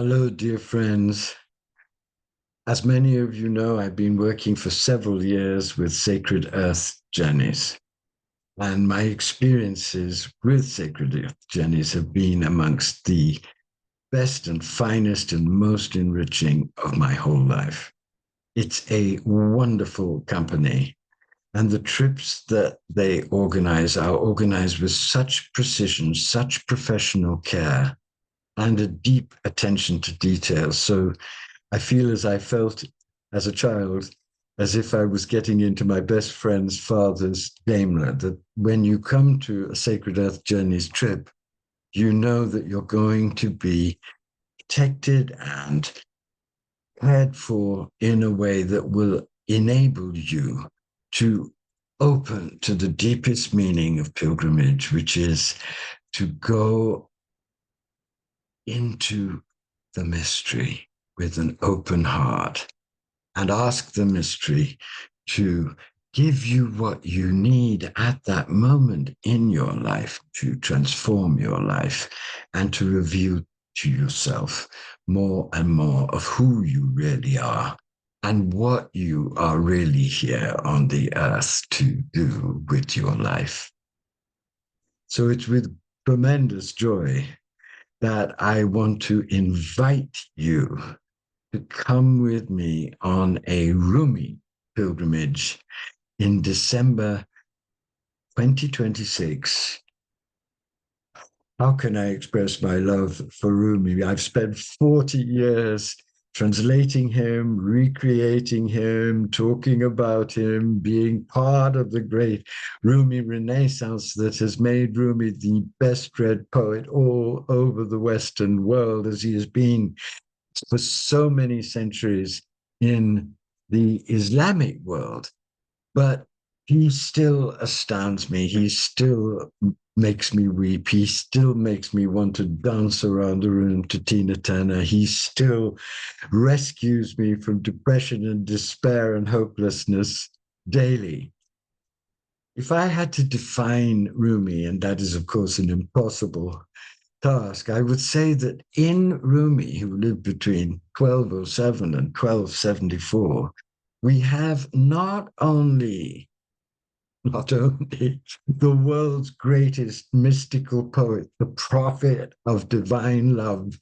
Hello, dear friends. As many of you know, I've been working for several years with Sacred Earth Journeys. And my experiences with Sacred Earth Journeys have been amongst the best and finest and most enriching of my whole life. It's a wonderful company. And the trips that they organize are organized with such precision, such professional care, and a deep attention to detail. So I feel as I felt as a child, as if I was getting into my best friend's father's Daimler, that when you come to a Sacred Earth Journeys trip, you know that you're going to be protected and cared for in a way that will enable you to open to the deepest meaning of pilgrimage, which is to go into the mystery with an open heart and ask the mystery to give you what you need at that moment in your life to transform your life and to reveal to yourself more and more of who you really are and what you are really here on the earth to do with your life. So it's with tremendous joy that I want to invite you to come with me on a Rumi pilgrimage in December 2026. How can I express my love for Rumi? I've spent 40 years translating him, recreating him, talking about him, being part of the great Rumi Renaissance that has made Rumi the best read poet all over the Western world, as he has been for so many centuries in the Islamic world. But he still astounds me. He still makes me weep. He still makes me want to dance around the room to Tina Turner. He still rescues me from depression and despair and hopelessness daily. If I had to define Rumi, and that is, of course, an impossible task, I would say that in Rumi, who lived between 1207 and 1274, we have not only the world's greatest mystical poet, the prophet of divine love,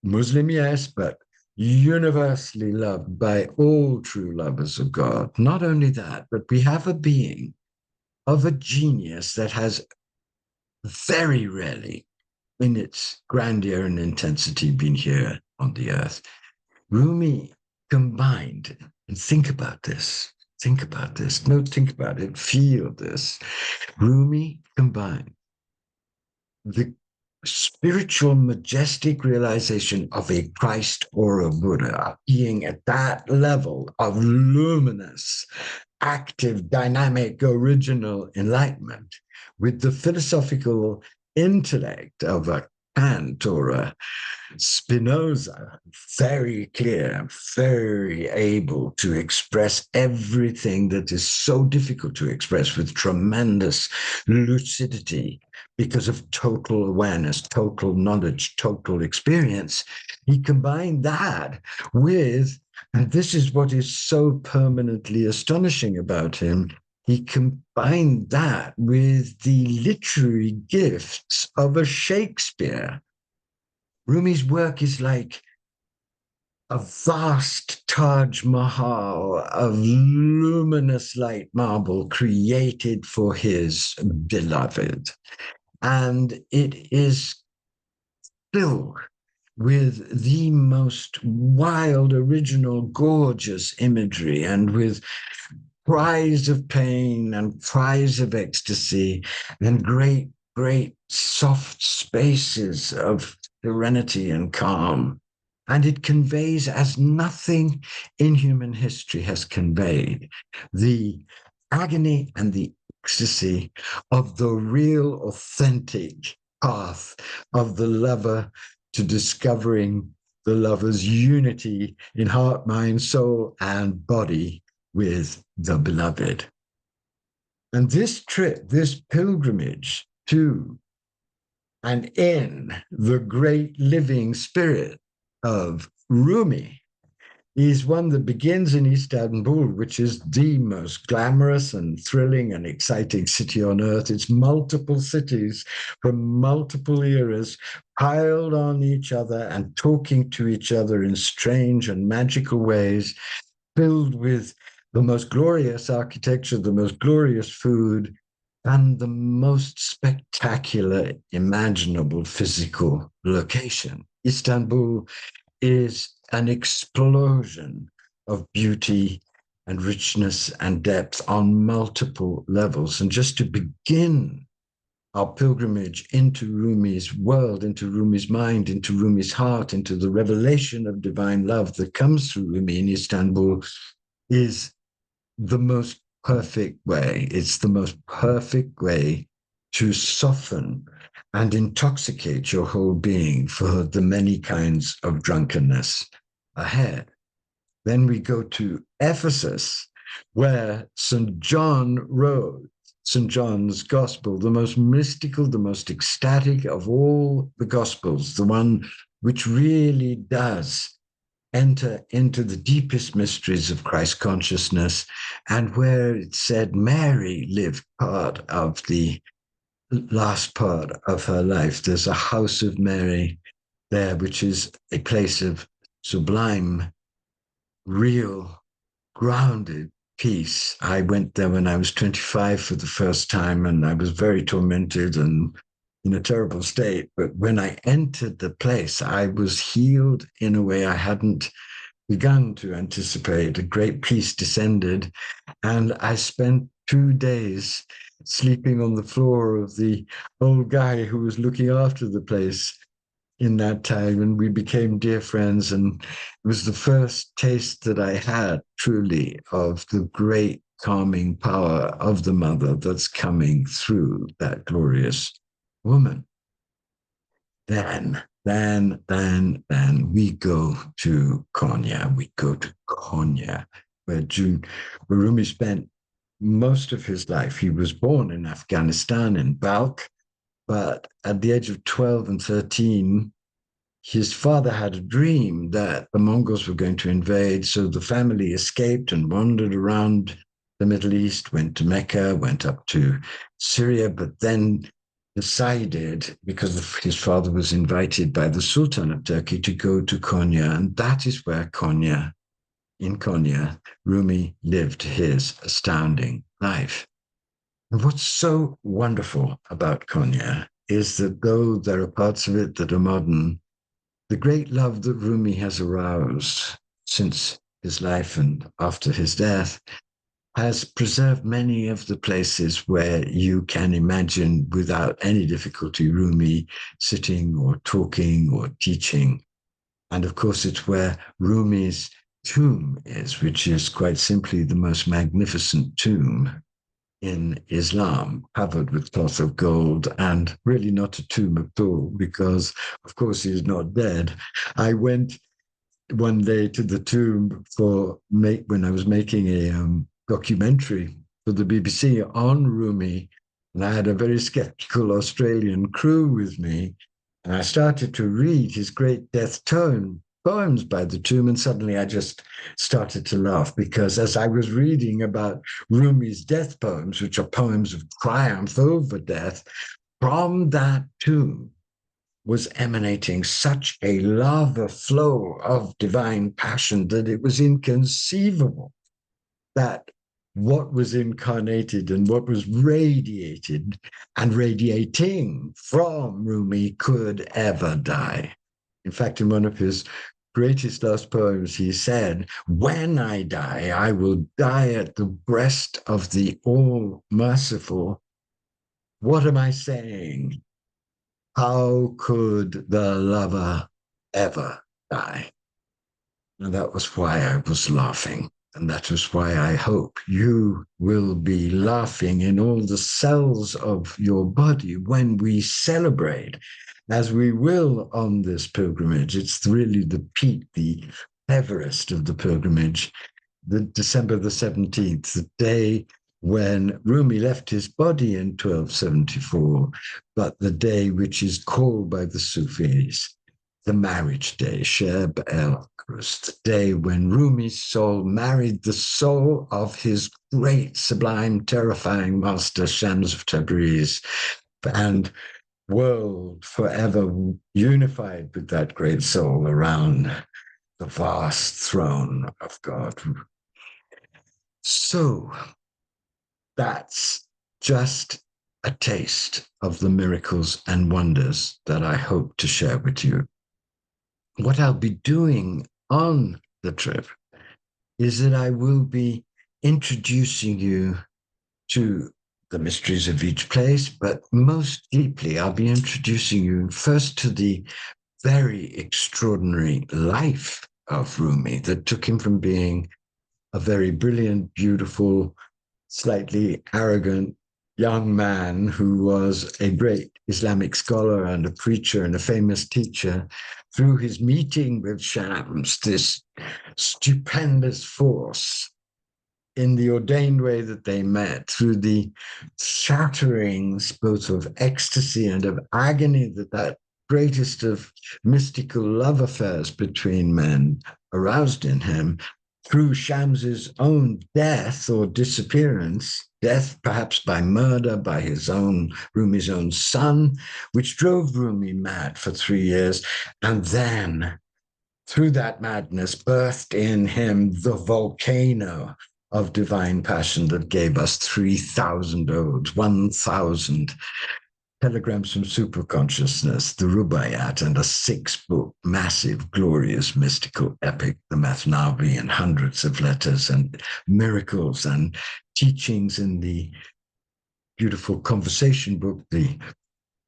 Muslim, yes, but universally loved by all true lovers of God. Not only that, but we have a being of a genius that has very rarely, in its grandeur and intensity, been here on the earth. Rumi combined, and think about this, no, think about it, feel this. Rumi combined the spiritual, majestic realization of a Christ or a Buddha, being at that level of luminous, active, dynamic, original enlightenment, with the philosophical intellect of a Kant or a Spinoza, very clear, very able to express everything that is so difficult to express with tremendous lucidity because of total awareness, total knowledge, total experience. He combined that with, and this is what is so permanently astonishing about him, he combined that with the literary gifts of a Shakespeare. Rumi's work is like a vast Taj Mahal of luminous light marble created for his beloved. And it is filled with the most wild, original, gorgeous imagery and with cries of pain and cries of ecstasy and great, great soft spaces of serenity and calm. And it conveys, as nothing in human history has conveyed, the agony and the ecstasy of the real, authentic path of the lover to discovering the lover's unity in heart, mind, soul, and body with the beloved. And this trip, this pilgrimage to and in the great living spirit of Rumi is one that begins in Istanbul, which is the most glamorous and thrilling and exciting city on earth. It's multiple cities from multiple eras piled on each other and talking to each other in strange and magical ways, filled with the most glorious architecture, the most glorious food, and the most spectacular imaginable physical location. Istanbul is an explosion of beauty and richness and depth on multiple levels. And just to begin our pilgrimage into Rumi's world, into Rumi's mind, into Rumi's heart, into the revelation of divine love that comes through Rumi in Istanbul is the most perfect way. It's the most perfect way to soften and intoxicate your whole being for the many kinds of drunkenness ahead. Then we go to Ephesus, where St. John wrote St. John's Gospel, the most mystical, the most ecstatic of all the Gospels, the one which really does enter into the deepest mysteries of Christ consciousness, and where it said Mary lived part of the last part of her life. There's a house of Mary there, which is a place of sublime, real, grounded peace. I went there when I was 25 for the first time, and I was very tormented and in a terrible state. But when I entered the place, I was healed in a way I hadn't begun to anticipate. A great peace descended, and I spent 2 days sleeping on the floor of the old guy who was looking after the place in that time, and we became dear friends. And it was the first taste that I had truly of the great calming power of the mother that's coming through that glorious woman. Then we go to Konya. We go to Konya, where Rumi spent most of his life. He was born in Afghanistan, in Balkh, but at the age of 12 and 13, his father had a dream that the Mongols were going to invade. So the family escaped and wandered around the Middle East, went to Mecca, went up to Syria, but then decided, because his father was invited by the Sultan of Turkey, to go to Konya. And that is where in Konya, Rumi lived his astounding life. And what's so wonderful about Konya is that though there are parts of it that are modern, the great love that Rumi has aroused since his life and after his death has preserved many of the places where you can imagine without any difficulty Rumi sitting or talking or teaching. And of course, it's where Rumi's tomb is, which is quite simply the most magnificent tomb in Islam, covered with cloth of gold, and really not a tomb at all, because of course he is not dead. I went one day to the tomb when I was making a documentary for the BBC on Rumi, and I had a very skeptical Australian crew with me, and I started to read his great death poems by the tomb, and suddenly I just started to laugh, because as I was reading about Rumi's death poems, which are poems of triumph over death, from that tomb was emanating such a lava flow of divine passion that it was inconceivable that what was incarnated and what was radiated and radiating from Rumi could ever die. In fact, in one of his greatest last poems, he said, "When I die, I will die at the breast of the all-merciful." What am I saying? How could the lover ever die? And that was why I was laughing. And that is why I hope you will be laughing in all the cells of your body when we celebrate, as we will on this pilgrimage. It's really the peak, the Everest of the pilgrimage, the December the 17th, the day when Rumi left his body in 1274, but the day which is called by the Sufis the marriage day, Sheb el Kurus, the day when Rumi's soul married the soul of his great, sublime, terrifying master, Shams of Tabriz, and world forever unified with that great soul around the vast throne of God. So that's just a taste of the miracles and wonders that I hope to share with you. What I'll be doing on the trip is that I will be introducing you to the mysteries of each place, but most deeply, I'll be introducing you first to the very extraordinary life of Rumi that took him from being a very brilliant, beautiful, slightly arrogant young man who was a great Islamic scholar and a preacher and a famous teacher, through his meeting with Shams, this stupendous force, in the ordained way that they met, through the shatterings both of ecstasy and of agony that greatest of mystical love affairs between men aroused in him, through Shams's own death or disappearance, death perhaps by murder by Rumi's own son, which drove Rumi mad for 3 years, and then through that madness birthed in him the volcano of divine passion that gave us 3,000 odes, 1,000 telegrams from superconsciousness, the Rubaiyat, and a 6-book, massive, glorious, mystical epic, the Mathnavi, and hundreds of letters and miracles and teachings in the beautiful conversation book,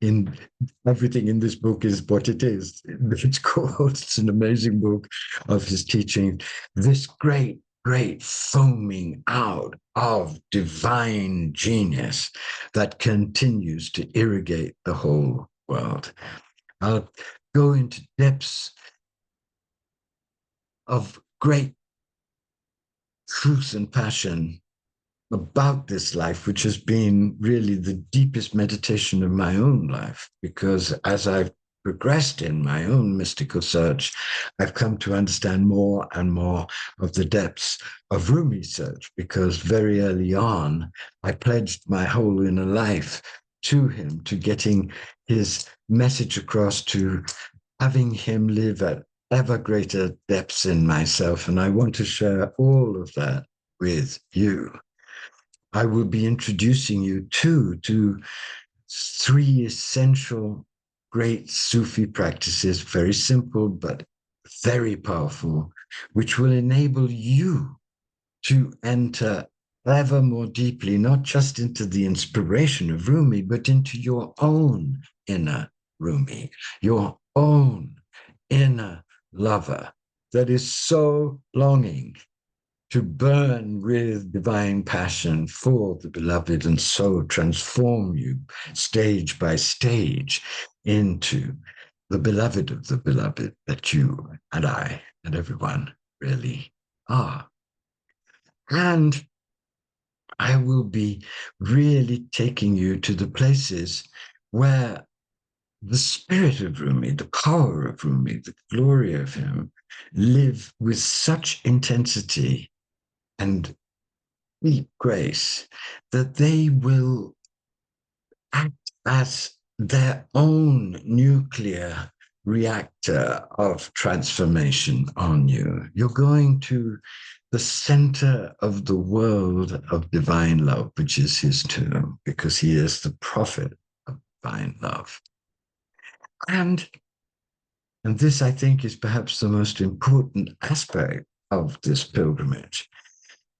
in everything in this book is what it is. It's an amazing book of his teaching. This great, great foaming out of divine genius that continues to irrigate the whole world. I'll go into depths of great truth and passion about this life, which has been really the deepest meditation of my own life, because as I've progressed in my own mystical search, I've come to understand more and more of the depths of Rumi's search, because very early on, I pledged my whole inner life to him, to getting his message across, to having him live at ever greater depths in myself. And I want to share all of that with you. I will be introducing you to 3 essential great Sufi practices, very simple but very powerful, which will enable you to enter ever more deeply, not just into the inspiration of Rumi, but into your own inner Rumi, your own inner lover that is so longing to burn with divine passion for the beloved and so transform you stage by stage into the beloved of the beloved that you and I and everyone really are. And I will be really taking you to the places where the spirit of Rumi, the power of Rumi, the glory of him live with such intensity and deep grace that they will act as their own nuclear reactor of transformation on you. You're going to the center of the world of divine love, which is his tomb, because he is the prophet of divine love. And this, I think, is perhaps the most important aspect of this pilgrimage.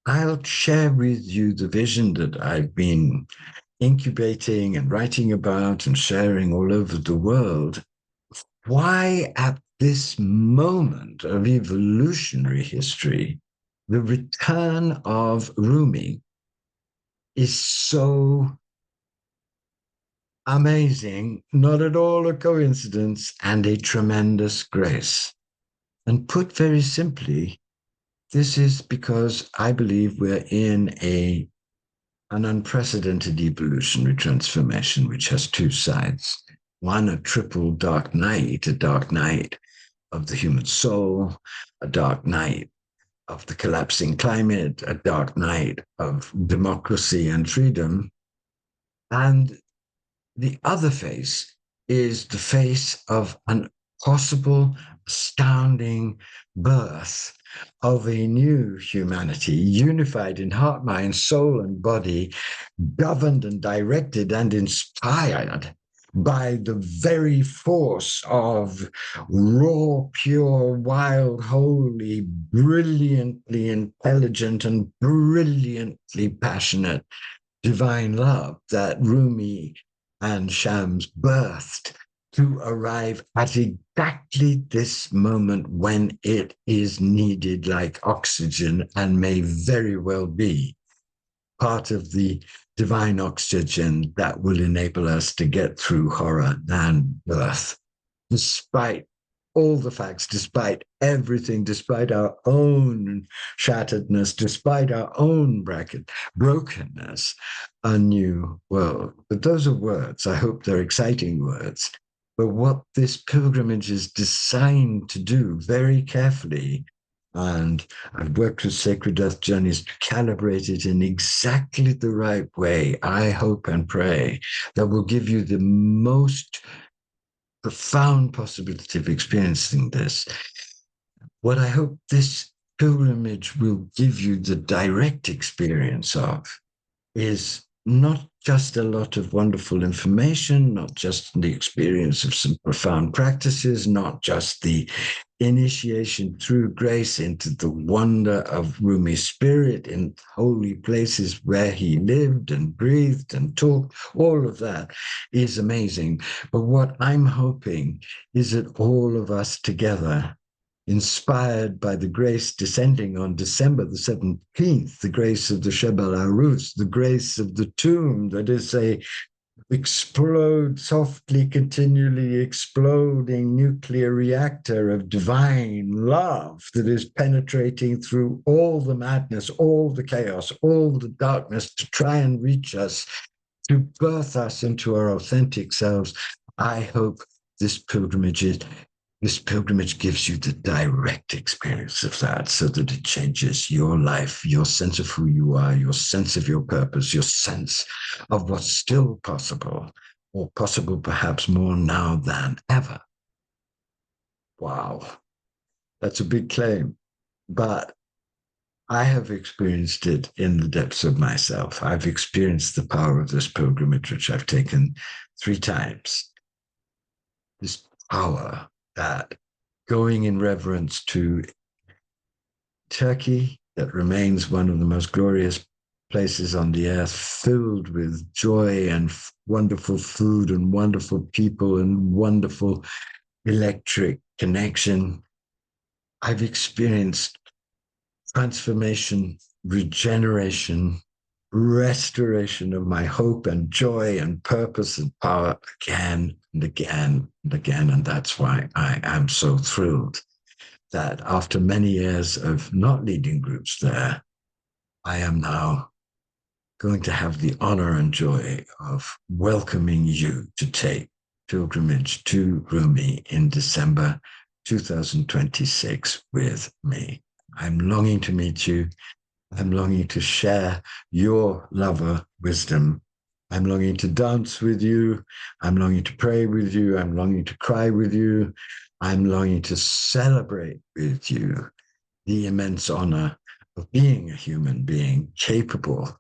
I'll share with you the vision that I've been incubating and writing about and sharing all over the world. Why at this moment of evolutionary history, the return of Rumi is so amazing, not at all a coincidence, and a tremendous grace. And put very simply, this is because I believe we're in a an unprecedented evolutionary transformation, which has two sides. One, a triple dark night, a dark night of the human soul, a dark night of the collapsing climate, a dark night of democracy and freedom. And the other face is the face of an possible, astounding birth of a new humanity, unified in heart, mind, soul, and body, governed and directed and inspired by the very force of raw, pure, wild, holy, brilliantly intelligent, and brilliantly passionate divine love that Rumi and Shams birthed to arrive at exactly this moment when it is needed like oxygen, and may very well be part of the divine oxygen that will enable us to get through horror and birth, despite all the facts, despite everything, despite our own shatteredness, despite our own brokenness, a new world. But those are words. I hope they're exciting words. But what this pilgrimage is designed to do very carefully, and I've worked with Sacred Earth Journeys to calibrate it in exactly the right way, I hope and pray, that will give you the most profound possibility of experiencing this. What I hope this pilgrimage will give you the direct experience of is not just a lot of wonderful information, not just the experience of some profound practices, not just the initiation through grace into the wonder of Rumi's spirit in holy places where he lived and breathed and talked. All of that is amazing. But what I'm hoping is that all of us together, inspired by the grace descending on December the 17th, the grace of the Shebel Aruz, the grace of the tomb that is a softly, continually exploding nuclear reactor of divine love that is penetrating through all the madness, all the chaos, all the darkness to try and reach us, to birth us into our authentic selves. I hope this pilgrimage gives you the direct experience of that, so that it changes your life, your sense of who you are, your sense of your purpose, your sense of what's still possible, or possible perhaps more now than ever. Wow, that's a big claim, but I have experienced it in the depths of myself. I've experienced the power of this pilgrimage, which I've taken 3 times. This power that, going in reverence to Turkey, that remains one of the most glorious places on the earth, filled with joy and wonderful food and wonderful people and wonderful electric connection. I've experienced transformation, regeneration, restoration of my hope and joy and purpose and power again and again and again. And that's why I am so thrilled that after many years of not leading groups there, I am now going to have the honor and joy of welcoming you to take pilgrimage to Rumi in December 2026 with me. I'm longing to meet you. I'm longing to share your lover wisdom. I'm longing to dance with you. I'm longing to pray with you. I'm longing to cry with you. I'm longing to celebrate with you the immense honor of being a human being capable,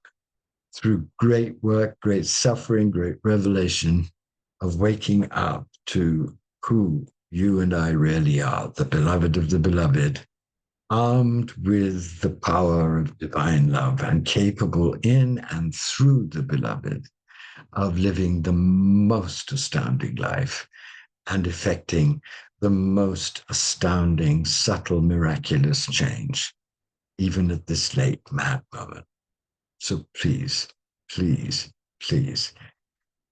through great work, great suffering, great revelation, of waking up to who you and I really are, the beloved of the beloved, armed with the power of divine love and capable in and through the beloved of living the most astounding life and effecting the most astounding, subtle, miraculous change, even at this late mad moment. So please, please, please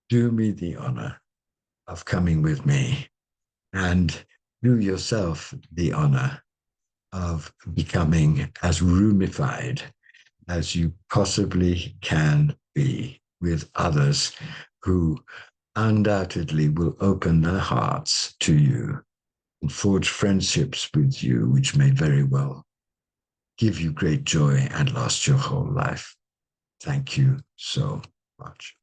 do me the honor of coming with me, and do yourself the honor of becoming as Rumified as you possibly can be with others who undoubtedly will open their hearts to you and forge friendships with you, which may very well give you great joy and last your whole life. Thank you so much.